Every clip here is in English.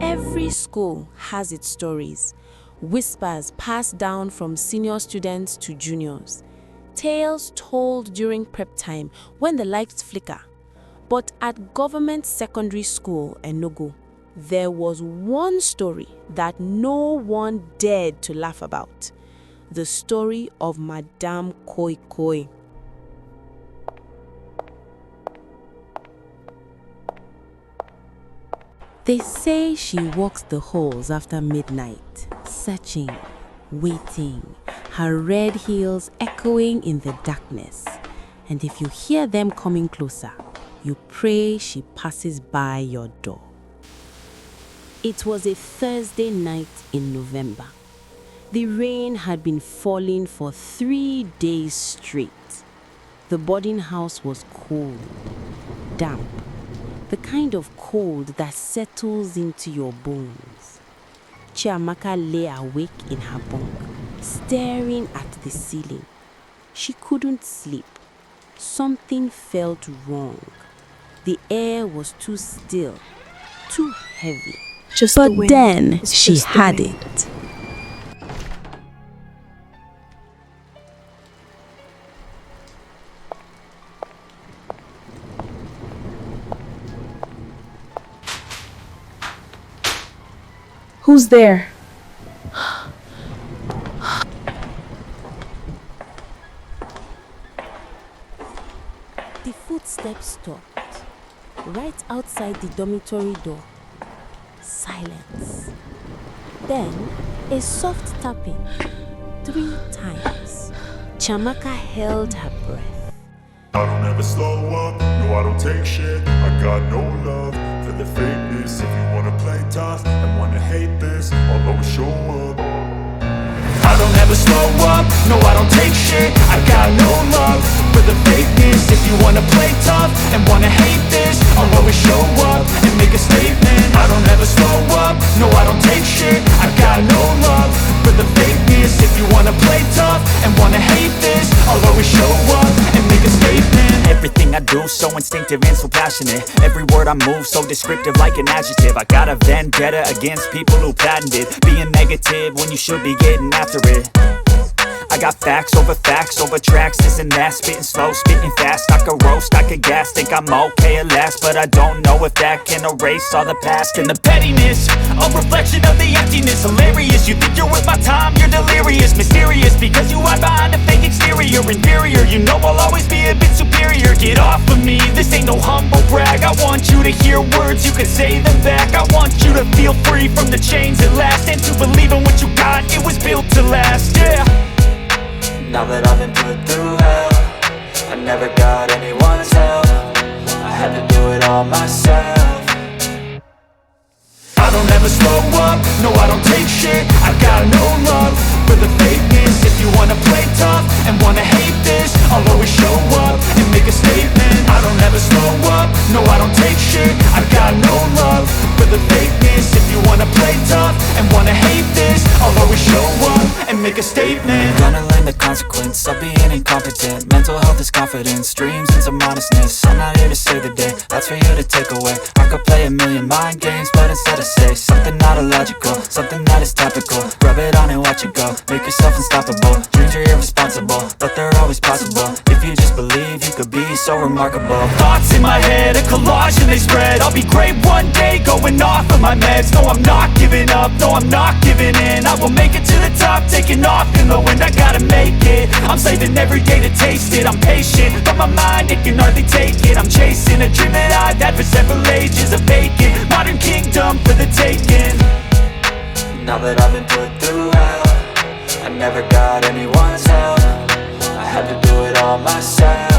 Every school has its stories, whispers passed down from senior students to juniors, tales told during prep time when the lights flicker. But at Government Secondary School, Enugu, there was one story that no one dared to laugh about. The story of Madam Nkiru. They say she walks the halls after midnight, searching, waiting, her red heels echoing in the darkness. And if you hear them coming closer, you pray she passes by your door. It was a Thursday night in November. The rain had been falling for 3 days straight. The boarding house was cold, damp, the kind of cold that settles into your bones. Chiamaka lay awake in her bunk, staring at the ceiling. She couldn't sleep. Something felt wrong. The air was too still, too heavy. But then she had it. Who's there? The footsteps stopped right outside the dormitory door. Silence. Then a soft tapping 3 times. Chiamaka held her breath. I don't ever slow up, no I don't take shit. I got no love for the fakeness. If you wanna play tough and wanna hate this, I'll always show up. I don't ever slow up, no I don't take shit. I got no love for the fakeness. If you wanna play tough and wanna hate this, I'll always show up and make a statement. I don't ever slow up, no I don't take shit. I got no love for the fakeness. If you wanna play tough and wanna hate this, I'll always show up and make a statement. Everything I do so instinctive and so passionate. Every word I move so descriptive like an adjective. I got a vendetta against people who patented being negative when you should be getting after it. I got facts over tracks, this and that. Spitting slow, spitting fast, I could roast, I could gas. Think I'm okay at last, but I don't know if that can erase all the past. And the pettiness, a reflection of the emptiness. Hilarious, you think you're worth my time, you're delirious. Mysterious, because you hide behind a fake exterior. Inferior, you know I'll always be a bit superior. Get off of me, this ain't no humble brag. I want you to hear words, you can say them back. I want you to feel free from the chains at last, and to believe in what you got, it was built to last, yeah. Now that I've been put through hell, I never got anyone's help. I had to do it all myself. I don't ever slow up, no I don't take shit. I got no love for the fakeness. If you wanna play tough and wanna hate this, I'll always show up and make a statement. I don't ever slow up, no I don't take shit. I got no love for the fakeness. If you wanna play tough and wanna hate this, I'll always show up and make a statement. Gonna learn the consequence of being incompetent. Mental health is confidence, dreams and some honestness. I'm not here to save the day, that's for you to take away. I could play a million mind games, but instead I say something not illogical, something that is topical. Rub it on and watch it go, make yourself unstoppable. Dreams are irresponsible, but they're always possible. If you just believe, you could be so remarkable. Thoughts in my head, a collage and they spread. I'll be great one day, going off of my meds. No, I'm not giving up, no, I'm not giving in. I will make it to the top, taking off in the wind. I gotta make it, I'm saving every day to taste it. I'm patient, but my mind, it can hardly take it. I'm chasing a dream that I've had for several ages. A vacant, modern kingdom for the taking. Now that I've been put through hell, I never got anyone's help. I had to do it all myself.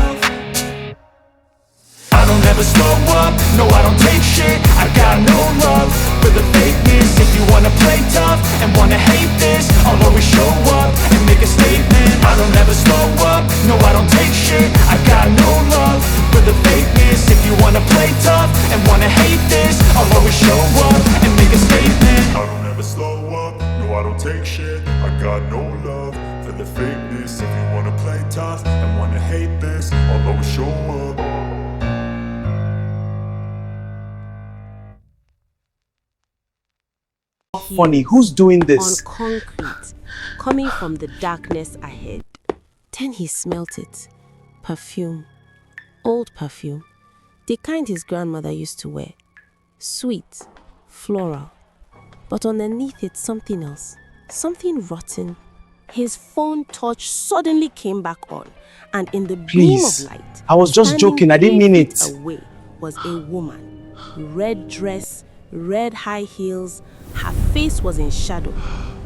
I don't ever slow up, no I don't take shit. I got no love for the fakeness. If you wanna play tough and wanna hate this, I'll always show up and make a statement. I don't ever slow up, no I don't take shit. I got no love for the fakeness. If you wanna play tough and wanna hate this, I'll always show up and make a statement. I don't ever slow up, no I don't take shit. I got no love for the fakeness. If you wanna play tough and wanna hate this, I'll always show up. heels funny. Who's doing on this? concrete, coming from the darkness ahead. Then he smelt it. Perfume. Old perfume. The kind his grandmother used to wear. Sweet. Floral. But underneath it, something else. Something rotten. His phone torch suddenly came back on, and in the beam Please. of light, I was just standing joking. I didn't 3 mean feet it. away was a woman. Red dress, red high heels. Her face was in shadow,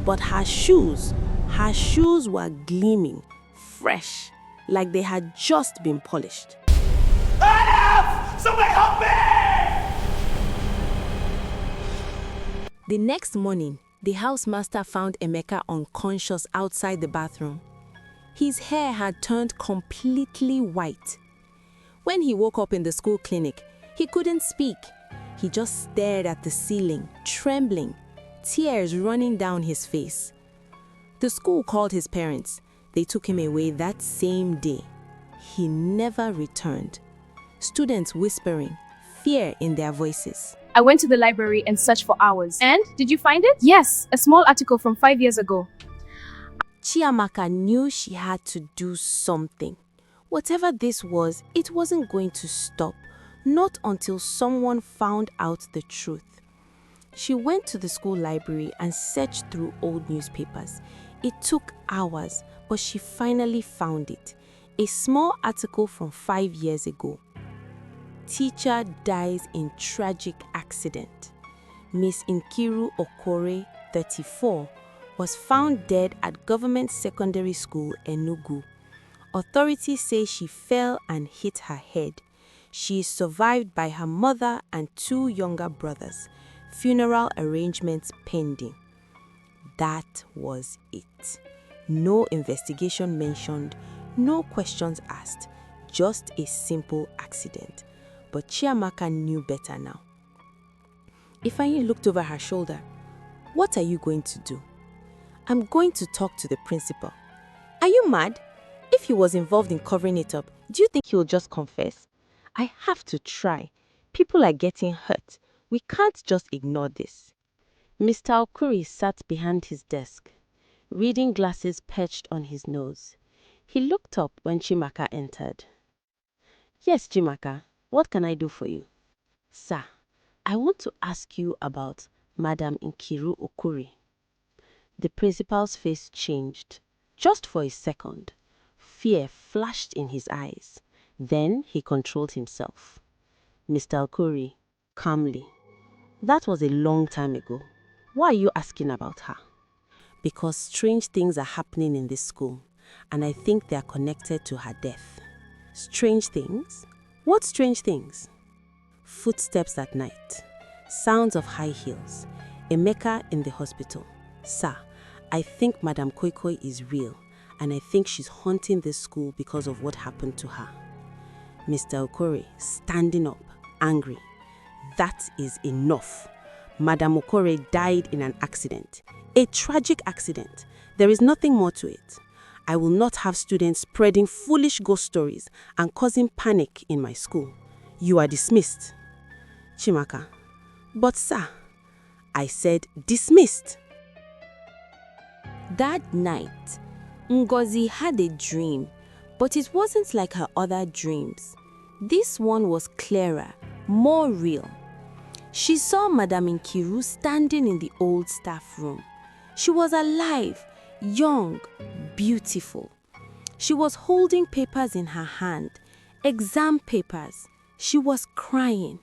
but her shoes were gleaming, fresh, like they had just been polished. Somebody help me! The next morning, the housemaster found Emeka unconscious outside the bathroom. His hair had turned completely white. When he woke up in the school clinic, he couldn't speak. He just stared at the ceiling, trembling, tears running down his face. The school called his parents. They took him away that same day. He never returned. Students whispering, fear in their voices. I went to the library and searched for hours. And did you find it? Yes, a small article from 5 years ago. Chiamaka knew she had to do something. Whatever this was, it wasn't going to stop, not until someone found out the truth. She went to the school library and searched through old newspapers. It took hours, but she finally found it. A small article from 5 years ago. Teacher dies in tragic accident. Miss Nkiru Okorie, 34, was found dead at Government Secondary School, Enugu. Authorities say she fell and hit her head. She is survived by her mother and 2 younger brothers. Funeral arrangements pending. That was it. No investigation mentioned, no questions asked, just a simple accident. But Chiamaka knew better now. Ifeanyi looked over her shoulder. What are you going to do? I'm going to talk to the principal. Are you mad? If he was involved in covering it up, do you think he'll just confess? I have to try. People are getting hurt. We can't just ignore this. Mr. Okorie sat behind his desk, reading glasses perched on his nose. He looked up when Chiamaka entered. Yes, Chiamaka, what can I do for you? Sir, I want to ask you about Madam Nkiru Okorie. The principal's face changed, just for a second. Fear flashed in his eyes. Then he controlled himself. Mr. Okorie, calmly. That was a long time ago. Why are you asking about her? Because strange things are happening in this school, and I think they are connected to her death. Strange things? What strange things? Footsteps at night. Sounds of high heels. Emeka in the hospital. Sir, I think Madam Koikoi is real, and I think she's haunting this school because of what happened to her. Mr. Okorie, standing up, angry. That is enough. Madam Okorie died in an accident. A tragic accident. There is nothing more to it. I will not have students spreading foolish ghost stories and causing panic in my school. You are dismissed. Chiamaka. But sir, I said dismissed. That night, Ngozi had a dream, but it wasn't like her other dreams. This one was clearer, more real. She saw Madam Nkiru standing in the old staff room. She was alive, young, beautiful. She was holding papers in her hand, exam papers. She was crying.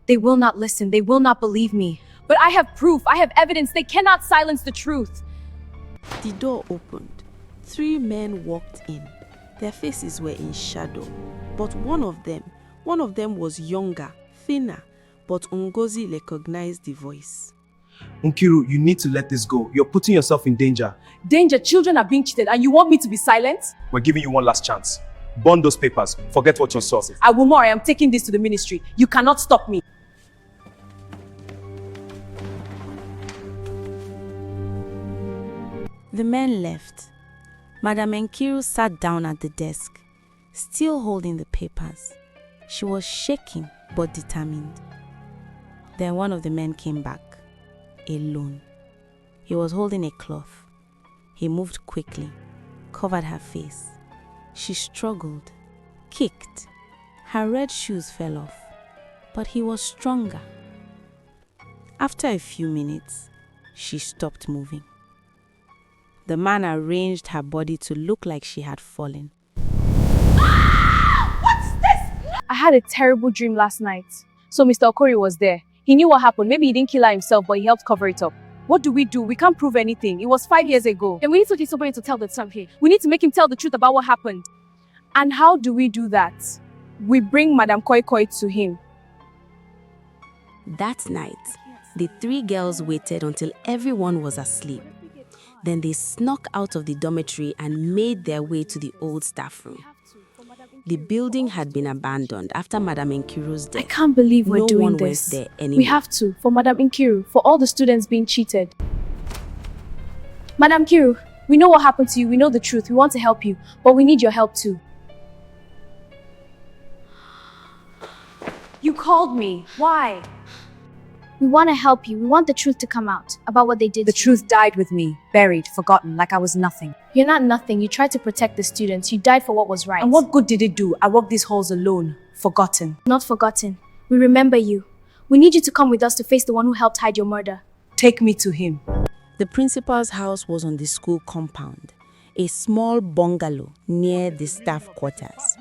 They will not listen. They will not believe me. But I have proof. I have evidence. They cannot silence the truth. The door opened. 3 men walked in. Their faces were in shadow. But one of them was younger, thinner. But Ngozi recognized the voice. Nkiru, you need to let this go. You're putting yourself in danger. Danger. Children are being cheated and you want me to be silent? We're giving you one last chance. Burn those papers. Forget what you saw. I will more. I am taking this to the ministry. You cannot stop me. The men left. Madam Nkiru sat down at the desk, still holding the papers. She was shaking but determined. Then one of the men came back, alone. He was holding a cloth. He moved quickly, covered her face. She struggled, kicked. Her red shoes fell off, but he was stronger. After a few minutes, she stopped moving. The man arranged her body to look like she had fallen. I had a terrible dream last night. So Mr. Okorie was there. He knew what happened. Maybe he didn't kill her himself, but he helped cover it up. What do? We can't prove anything. It was 5 years ago. And we need to get somebody to tell the truth here. We need to make him tell the truth about what happened. And how do we do that? We bring Madam Koi to him. That night, the three girls waited until everyone was asleep. Then they snuck out of the dormitory and made their way to the old staff room. The building had been abandoned after Madam Nkiru's death. I can't believe we're doing this. There anymore. We have to, for Madam Nkiru, for all the students being cheated. Madam Nkiru, we know what happened to you. We know the truth. We want to help you, but we need your help too. You called me. Why? We want to help you. We want the truth to come out about what they did. The truth died with me, buried, forgotten, like I was nothing. You're not nothing. You tried to protect the students. You died for what was right. And what good did it do? I walked these halls alone, forgotten. Not forgotten. We remember you. We need you to come with us to face the one who helped hide your murder. Take me to him. The principal's house was on the school compound, a small bungalow near the staff quarters.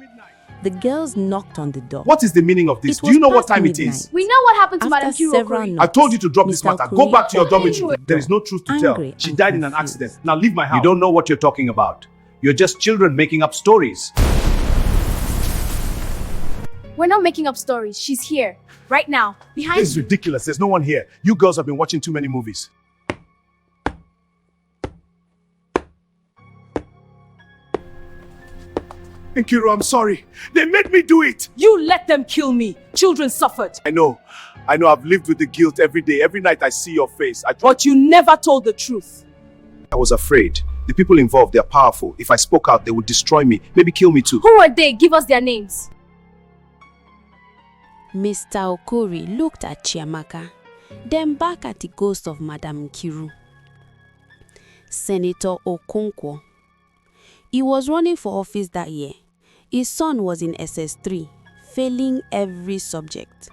The girls knocked on the door. What is the meaning of this? Do you know what time it is? We know what happened to After Madam Nkiru several Okorie. I told you to drop this Mr. matter. Go back to your Okorie dormitory. There is no truth to tell. Angry She and died in an confused. accident. Now leave my house. You don't know what you're talking about. You're just children making up stories. We're not making up stories. She's here, right now, behind This is you. ridiculous. There's no one here. You girls have been watching too many movies. Nkiru, I'm sorry. They made me do it. You let them kill me. Children suffered. I know. I've lived with the guilt every day. Every night I see your face. But you never told the truth. I was afraid. The people involved, they're powerful. If I spoke out, they would destroy me. Maybe kill me too. Who are they? Give us their names. Mr. Okorie looked at Chiamaka, then back at the ghost of Madam Nkiru. Senator Okonkwo. He was running for office that year. His son was in SS3, failing every subject.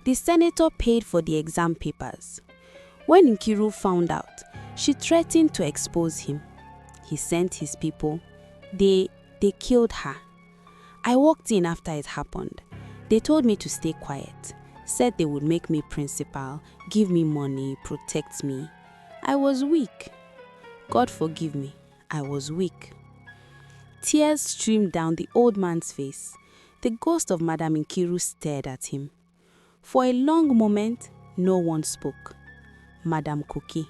The senator paid for the exam papers. When Nkiru found out, she threatened to expose him. He sent his people. They killed her. I walked in after it happened. They told me to stay quiet, said they would make me principal, give me money, protect me. I was weak. God forgive me, I was weak. Tears streamed down the old man's face. The ghost of Madam Nkiru stared at him. For a long moment, no one spoke. Madam Cookie.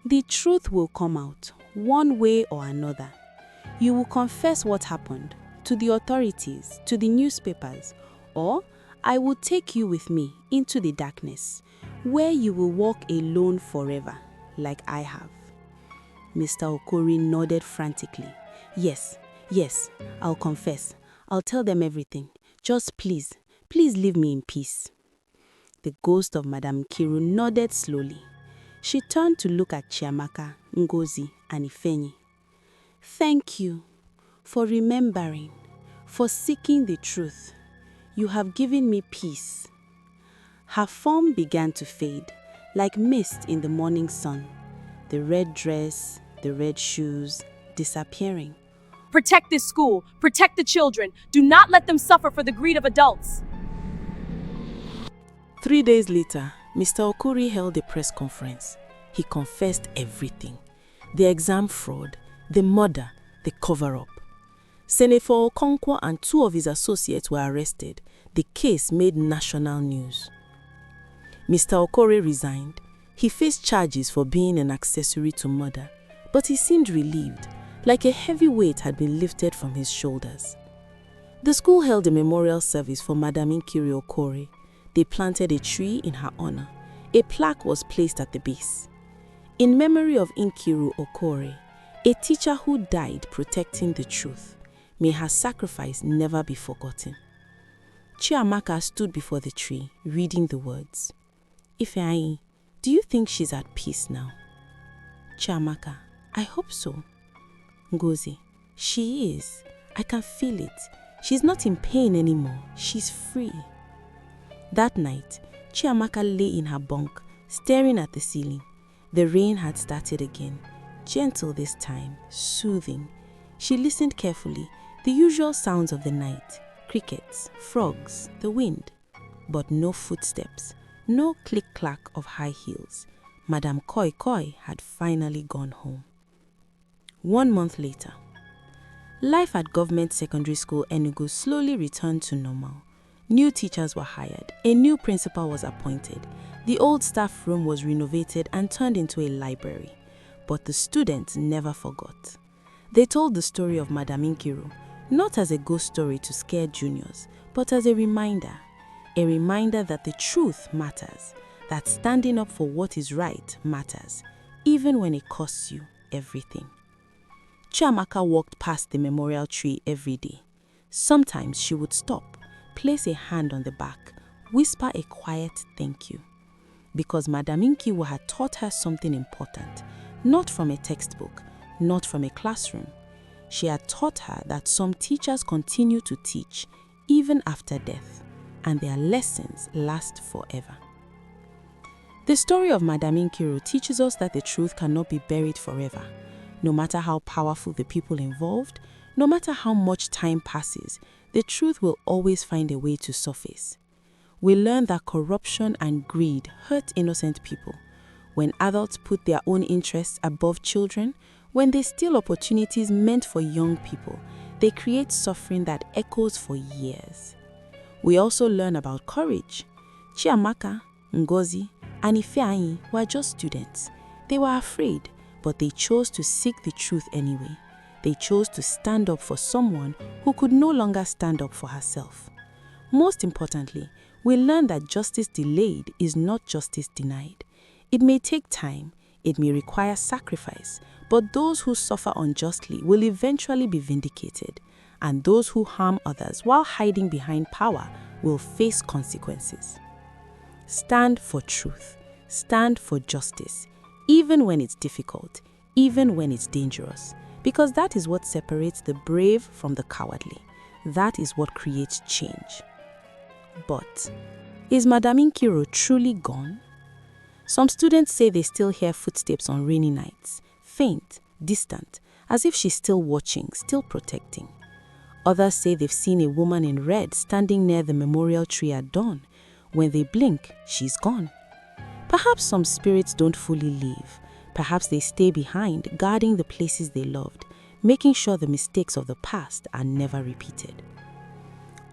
The truth will come out, one way or another. You will confess what happened to the authorities, to the newspapers, or I will take you with me into the darkness, where you will walk alone forever, like I have. Mr. Okorie nodded frantically. Yes, I'll confess. I'll tell them everything. Just please leave me in peace. The ghost of Madam Nkiru nodded slowly. She turned to look at Chiamaka, Ngozi, and Ifeanyi. Thank you for remembering, for seeking the truth. You have given me peace. Her form began to fade, like mist in the morning sun. The red dress, the red shoes, disappearing. Protect this school. Protect the children. Do not let them suffer for the greed of adults. 3 days later, Mr. Okorie held a press conference. He confessed everything. The exam fraud, the murder, the cover-up. Senator Okonkwo and 2 of his associates were arrested. The case made national news. Mr. Okorie resigned. He faced charges for being an accessory to murder, but he seemed relieved, like a heavy weight had been lifted from his shoulders. The school held a memorial service for Madam Nkiru Okorie. They planted a tree in her honor. A plaque was placed at the base. In memory of Nkiru Okorie, a teacher who died protecting the truth, may her sacrifice never be forgotten. Chiamaka stood before the tree, reading the words. Ifeanyi, do you think she's at peace now? Chiamaka, I hope so. Ngozi, she is. I can feel it. She's not in pain anymore. She's free. That night, Chiamaka lay in her bunk, staring at the ceiling. The rain had started again. Gentle this time, soothing. She listened carefully, the usual sounds of the night. Crickets, frogs, the wind. But no footsteps, no click-clack of high heels. Madam Koi had finally gone home. 1 month later, life at Government Secondary School Enugu slowly returned to normal. New teachers were hired, a new principal was appointed, the old staff room was renovated and turned into a library. But the students never forgot. They told the story of Madam Nkiru, not as a ghost story to scare juniors, but as a reminder that the truth matters, that standing up for what is right matters, even when it costs you everything. Chiamaka walked past the memorial tree every day. Sometimes she would stop, place a hand on the back, whisper a quiet thank you. Because Madam Nkiru had taught her something important, not from a textbook, not from a classroom. She had taught her that some teachers continue to teach even after death, and their lessons last forever. The story of Madam Nkiru teaches us that the truth cannot be buried forever. No matter how powerful the people involved, no matter how much time passes, the truth will always find a way to surface. We learn that corruption and greed hurt innocent people. When adults put their own interests above children, when they steal opportunities meant for young people, they create suffering that echoes for years. We also learn about courage. Chiamaka, Ngozi, and Ifeanyi were just students. They were afraid, but they chose to seek the truth anyway. They chose to stand up for someone who could no longer stand up for herself. Most importantly, we learn that justice delayed is not justice denied. It may take time, it may require sacrifice, but those who suffer unjustly will eventually be vindicated, and those who harm others while hiding behind power will face consequences. Stand for truth, stand for justice, even when it's difficult, even when it's dangerous, because that is what separates the brave from the cowardly. That is what creates change. But is Madam Nkiru truly gone? Some students say they still hear footsteps on rainy nights, faint, distant, as if she's still watching, still protecting. Others say they've seen a woman in red standing near the memorial tree at dawn. When they blink, she's gone. Perhaps some spirits don't fully leave. Perhaps they stay behind, guarding the places they loved, making sure the mistakes of the past are never repeated.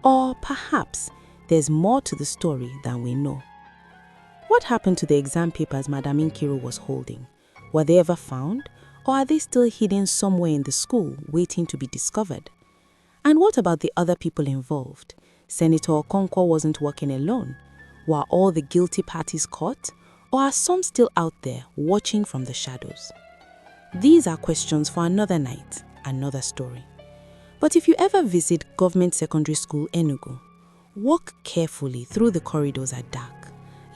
Or perhaps there's more to the story than we know. What happened to the exam papers Madam Nkiru was holding? Were they ever found? Or are they still hidden somewhere in the school, waiting to be discovered? And what about the other people involved? Senator Okonkwo wasn't working alone. Were all the guilty parties caught? Or are some still out there watching from the shadows? These are questions for another night, another story. But if you ever visit Government Secondary School Enugu, walk carefully through the corridors at dark.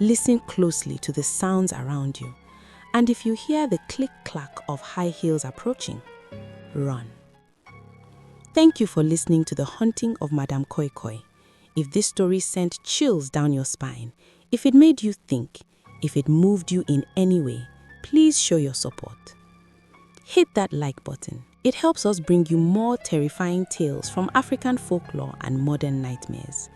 Listen closely to the sounds around you. And if you hear the click-clack of high heels approaching, run. Thank you for listening to The Haunting of Madam Koi. If this story sent chills down your spine, if it made you think, if it moved you in any way, please show your support. Hit that like button. It helps us bring you more terrifying tales from African folklore and modern nightmares.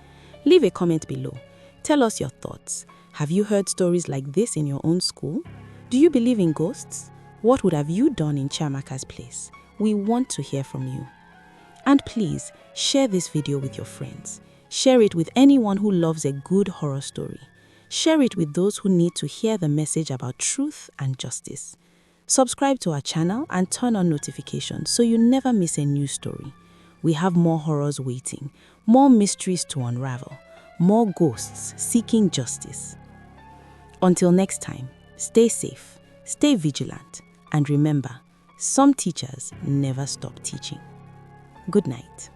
Leave a comment below. Tell us your thoughts. Have you heard stories like this in your own school? Do you believe in ghosts? What would have you done in Chiamaka's place? We want to hear from you. And please, share this video with your friends. Share it with anyone who loves a good horror story. Share it with those who need to hear the message about truth and justice. Subscribe to our channel and turn on notifications so you never miss a new story. We have more horrors waiting, more mysteries to unravel, more ghosts seeking justice. Until next time, stay safe, stay vigilant, and remember, some teachers never stop teaching. Good night.